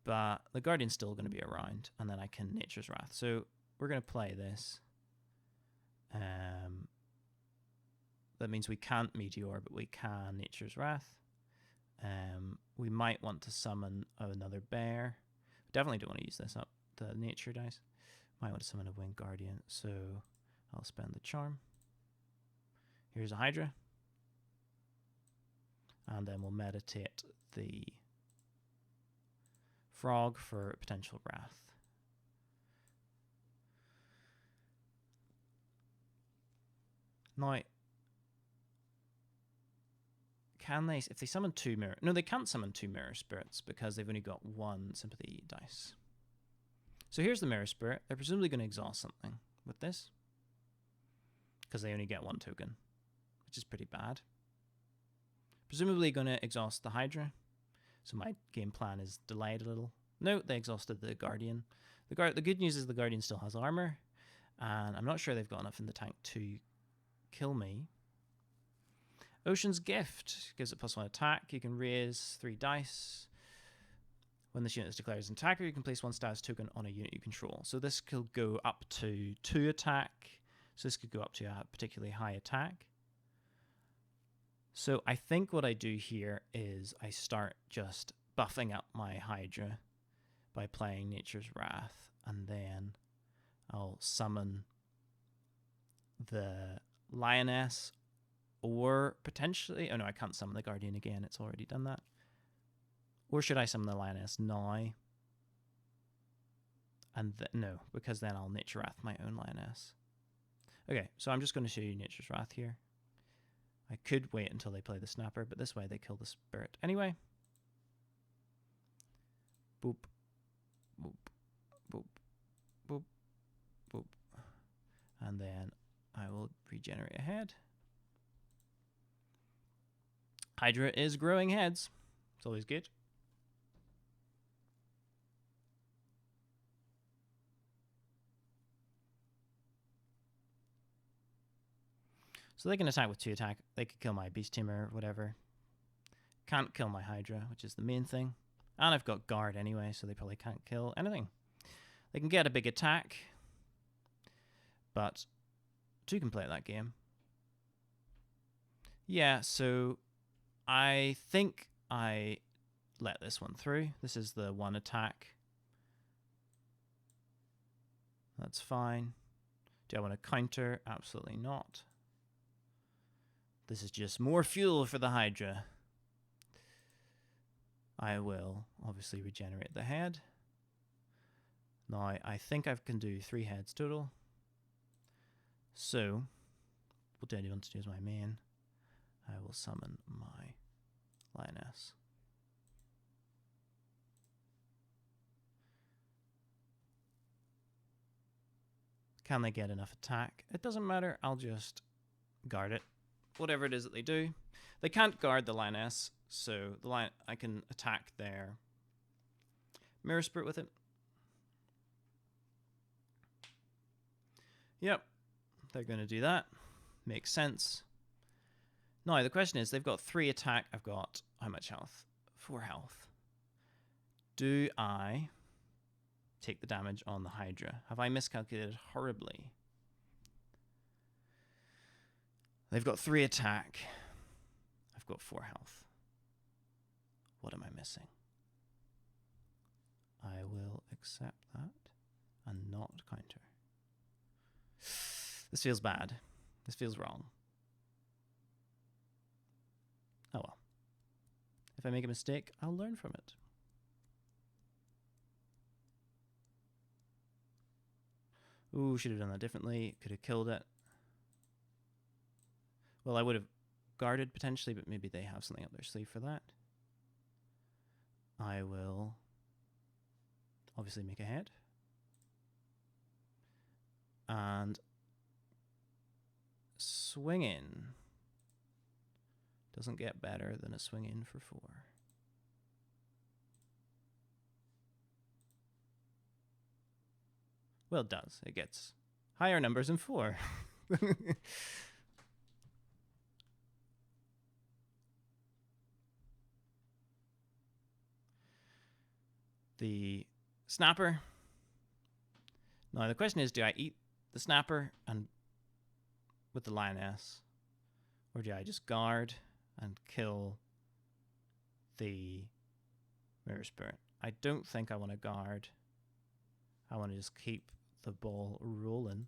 but the Guardian's still going to be around, and then I can Nature's Wrath. So we're going to play this. That means we can't Meteor, but we can Nature's Wrath. We might want to summon another bear. Definitely don't want to use this up, the nature dice. Might want to summon a Winged Guardian, so I'll spend the charm. Here's a Hydra. And then we'll meditate the frog for potential wrath. Now, can they, if they summon 2 mirror, no, they can't summon 2 mirror spirits because they've only got 1 sympathy dice. So here's the mirror spirit. They're presumably going to exhaust something with this because they only get 1 token, which is pretty bad. Presumably going to exhaust the Hydra. So my game plan is delayed a little. No, they exhausted the Guardian. The good news is the Guardian still has armor, and I'm not sure they've got enough in the tank to kill me. Ocean's Gift gives it +1 attack. You can raise 3 dice. When this unit is declared as an attacker, you can place 1 status token on a unit you control. So this could go up to 2 attack. So this could go up to a particularly high attack. So I think what I do here is I start just buffing up my Hydra by playing Nature's Wrath, and then I'll summon the Lioness, or potentially, oh no, I can't summon the Guardian again, it's already done that. Or should I summon the Lioness now? And no, because then I'll Nature Wrath my own Lioness. Okay, so I'm just going to show you Nature's Wrath here. I could wait until they play the Snapper, but this way they kill the spirit anyway. Boop, boop, boop, boop, boop. And then I will regenerate a head. Hydra is growing heads. It's always good. So they can attack with 2 attack. They could kill my Beast Tamer or whatever. Can't kill my Hydra, which is the main thing. And I've got Guard anyway, so they probably can't kill anything. They can get a big attack, but 2 can play that game. Yeah, so I think I let this one through. This is the 1 attack. That's fine. Do I want to counter? Absolutely not. This is just more fuel for the Hydra. I will obviously regenerate the head. Now, I think I can do 3 heads total. So, what do I want to do as my main? I will summon my Lioness. Can they get enough attack? It doesn't matter. I'll just guard it. Whatever it is that they do. They can't guard the Lioness, so the I can attack their Mirror Spirit with it. Yep, they're going to do that. Makes sense. Now, the question is, they've got 3 attack. I've got how much health? 4 health. Do I take the damage on the Hydra? Have I miscalculated horribly? They've got 3 attack. I've got 4 health. What am I missing? I will accept that and not counter. This feels bad. This feels wrong. Oh well. If I make a mistake, I'll learn from it. Ooh, should have done that differently. Could have killed it. Well, I would have guarded potentially, but maybe they have something up their sleeve for that. I will obviously make a head. And swing in. Doesn't get better than a swing in for 4. Well, it does. It gets higher numbers than 4. The Snapper. Now the question is, do I eat the Snapper and with the Lioness, or do I just guard and kill the Mirror Spirit? I don't think I want to guard. I want to just keep the ball rolling.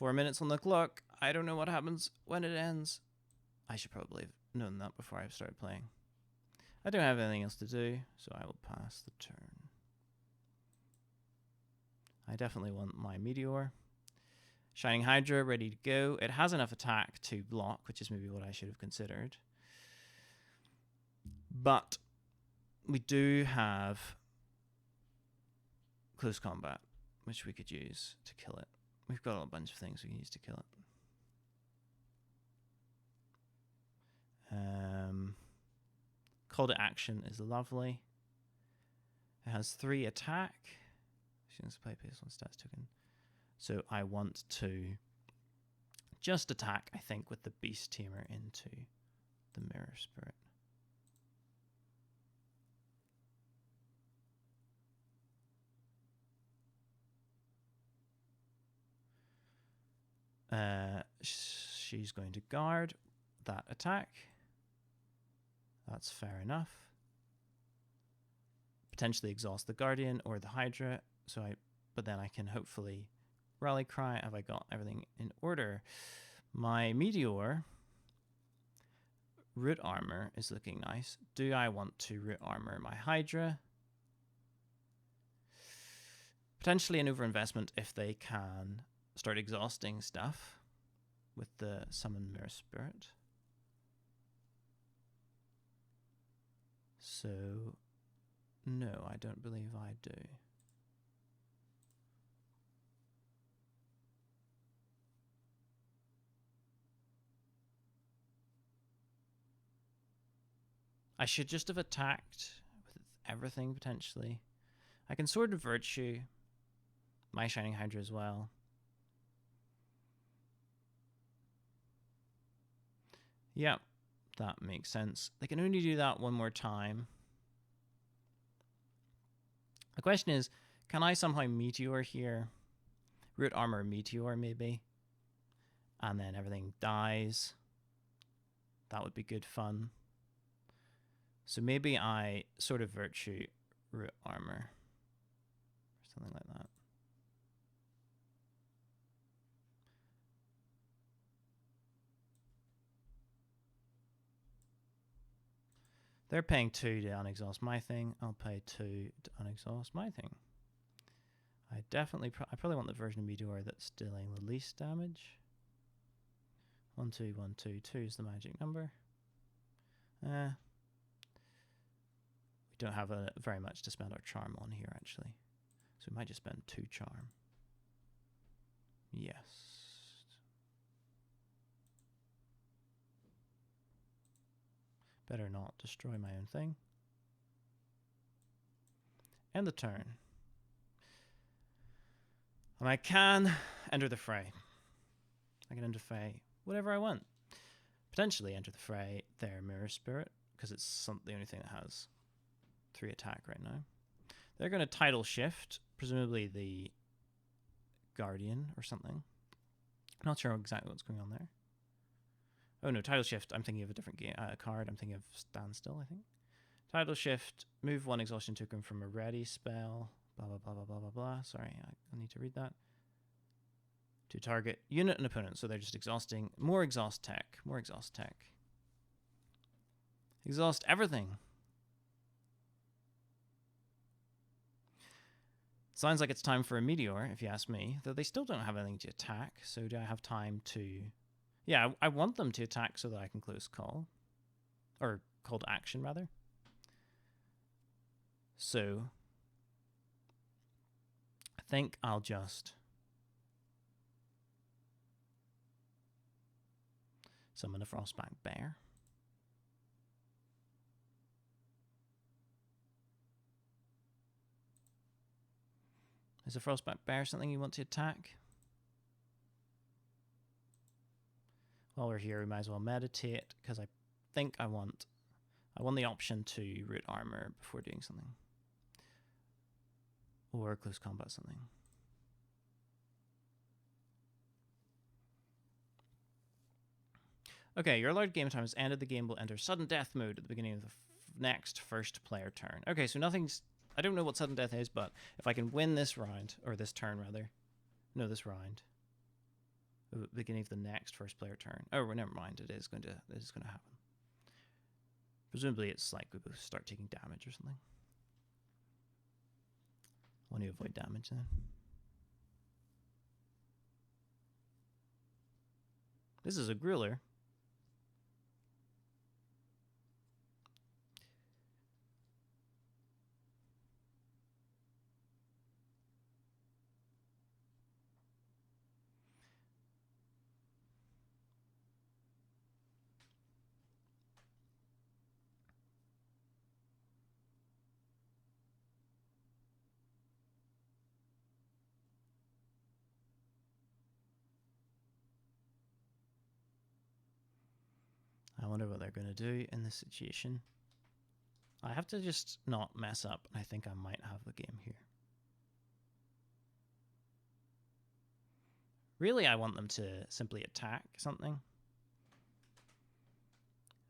4 minutes on the clock. I don't know what happens when it ends. I should probably have known that before I started playing. I don't have anything else to do, so I will pass the turn. I definitely want my Meteor. Shining Hydra ready to go. It has enough attack to block, which is maybe what I should have considered. But we do have close combat, which we could use to kill it. We've got a bunch of things we can use to kill it. Call to action is lovely. It has 3 attack. Students play based on stats token. So I want to just attack, I think, with the Beast Tamer into the Mirror Spirit. She's going to guard that attack. That's fair enough. Potentially exhaust the Guardian or the Hydra. But then I can hopefully rally cry. Have I got everything in order? My Meteor root armor is looking nice. Do I want to root armor my Hydra? Potentially an overinvestment if they can start exhausting stuff with the Summon Mirror Spirit. So, no, I don't believe I do. I should just have attacked with everything, potentially. I can Sword of Virtue my Shining Hydra as well. Yeah, that makes sense. They can only do that one more time. The question is, can I somehow Meteor here? Root Armor Meteor, maybe. And then everything dies. That would be good fun. So maybe I Sword of Virtue Root Armor. Or something like that. They're paying 2 to unexhaust my thing. I'll pay 2 to unexhaust my thing. I probably want the version of Meteor that's dealing the least damage. 1, 2, 1, 2, 2 is the magic number. We don't have very much to spend our charm on here, actually. So we might just spend 2 charm. Yes. Better not destroy my own thing. End the turn. And I can enter the fray. I can enter the fray whatever I want. Potentially enter the fray their Mirror Spirit, because it's the only thing that has 3 attack right now. They're going to Tidal Shift, presumably the Guardian or something. Not sure exactly what's going on there. Oh no, Tidal Shift, I'm thinking of a different card. I'm thinking of Standstill, I think. Tidal Shift, move 1 exhaustion token from a ready spell. Blah, blah, blah, blah, blah, blah, blah. Sorry, I need to read that. To target unit and opponent. So they're just exhausting. More exhaust tech. More exhaust tech. Exhaust everything. Sounds like it's time for a Meteor, if you ask me. Though they still don't have anything to attack. So do I have time to... Yeah, I want them to attack so that I can close call. Or call to action, rather. So... I think I'll just... summon a Frostback Bear. Is a Frostback Bear something you want to attack? While we're here, we might as well meditate, because I think I want the option to root armor before doing something. Or close combat something. Okay, your allowed game time has ended. The game will enter sudden death mode at the beginning of the next first player turn. Okay, so nothing's... I don't know what sudden death is, but if I can win this round, or this turn rather. No, this round. beginning of the next first player turn. Oh, well, never mind. It is going to happen. Presumably, it's like we both start taking damage or something. I want to avoid damage then. This is a griller. I wonder what they're going to do in this situation. I have to just not mess up. I think I might have the game here. Really, I want them to simply attack something,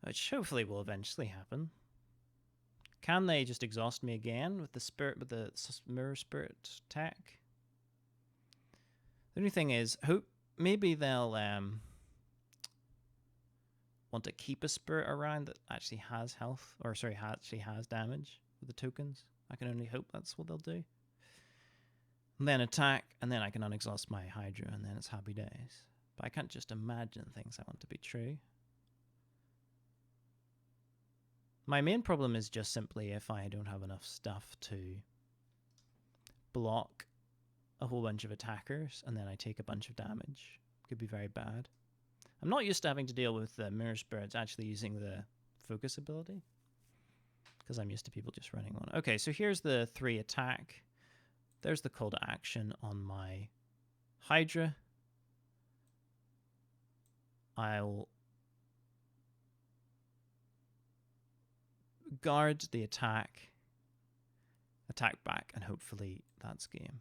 which hopefully will eventually happen. Can they just exhaust me again with the mirror spirit attack? The only thing is, maybe they'll want to keep a spirit around that actually has health, or sorry, actually has damage with the tokens. I can only hope that's what they'll do. And then attack, and then I can unexhaust my Hydra, and then it's happy days. But I can't just imagine things I want to be true. My main problem is just simply if I don't have enough stuff to block a whole bunch of attackers, and then I take a bunch of damage. Could be very bad. I'm not used to having to deal with the mirror spirits actually using the focus ability, because I'm used to people just running one. Okay, so here's the 3 attack. There's the call to action on my Hydra. I'll guard the attack back, and hopefully that's game.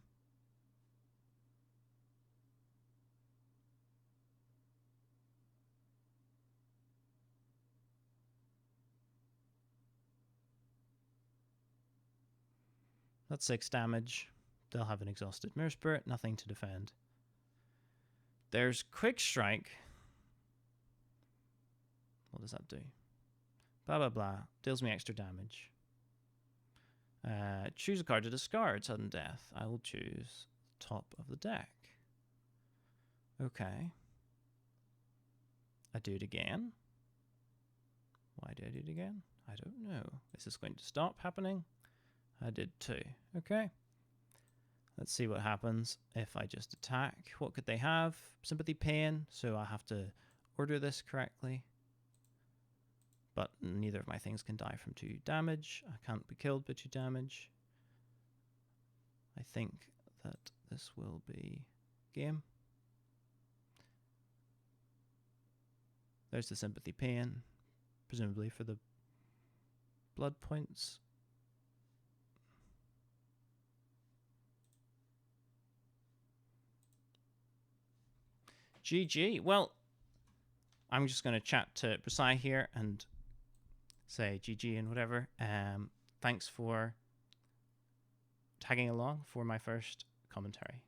That's 6 damage. They'll have an exhausted mirror spirit, nothing to defend. There's quick strike. What does that do? Blah, blah, blah. Deals me extra damage. Choose a card to discard. Sudden death. I will choose top of the deck. Okay. I do it again. Why do I do it again? I don't know. Is this going to stop happening? I did 2. Okay. Let's see what happens if I just attack. What could they have? Sympathy pain. So I have to order this correctly. But neither of my things can die from 2 damage. I can't be killed by 2 damage. I think that this will be game. There's the sympathy pain, presumably for the blood points. GG. Well, I'm just going to chat to Presai here and say GG and whatever. Thanks for tagging along for my first commentary.